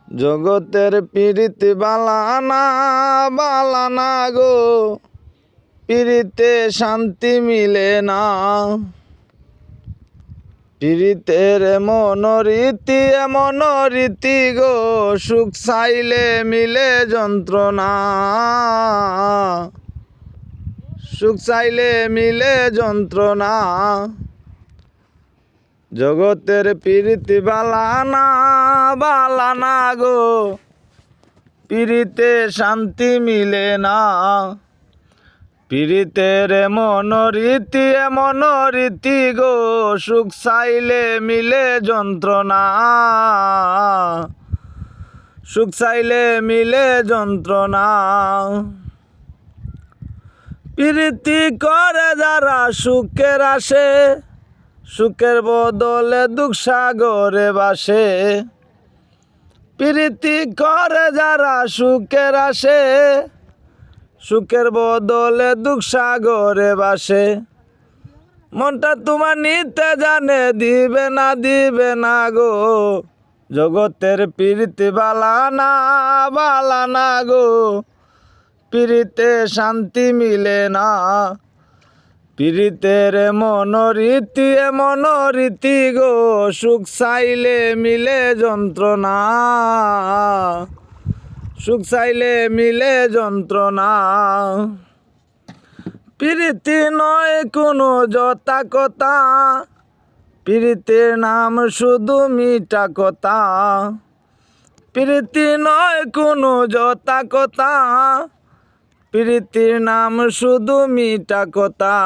জগতের পীড়িতি বালানা বালানা গো, পীড়িতে শান্তি মিলে না। পীড়িতের এমন রীতি গো, সুখ চাইলে মিলে যন্ত্রণা। সুখ চাইলে মিলে যন্ত্রণা। জগতের পীড়িতি বালানা বালানা গো, পীড়িতে শান্তি মিলে না। পীড়িতের এমন রীতি গো, সুখ চাইলে মিলে যন্ত্রণা। সুখ চাইলে মিলে যন্ত্রণা। পীড়িতি করে যারা সুখের আসে, সুখের বদলে দুঃখ সাগরে বাসে। পীড়িতি করে যারা সুখের আসে, সুখের বদলে দুঃখ সাগরে বাসে। মনটা তোমার নিতে জানে, দিবে না গো। জগতের পীড়িতি বালানা বালানা গো, পীড়িতে শান্তি মিলে না। পীড়িতের এমন রীতি গো, সুখ চাইলে মিলে যন্ত্রণা। সুখ চাইলে মিলে যন্ত্রণা। পীড়িতি নয় কোনো যতা কথা, পীড়িতের নাম শুধু মিঠা কথা। পীড়িতি নয় কোনো যতা কথা, পীড়িতির নাম শুধু মিঠা কথা।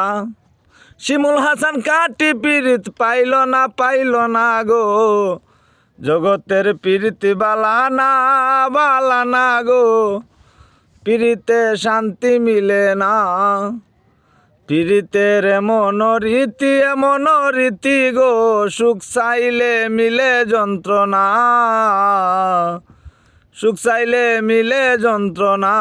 শিমুল হাসান কাটি পীড়িত পাইল না গো। জগতের পীড়িতি বালানা বালানা গো, পীড়িতে শান্তি মিলে না। পীড়িতের এমন রীতি গো, সুখ চাইলে মিলে যন্ত্রণা। সুখ চাইলে মিলে যন্ত্রণা।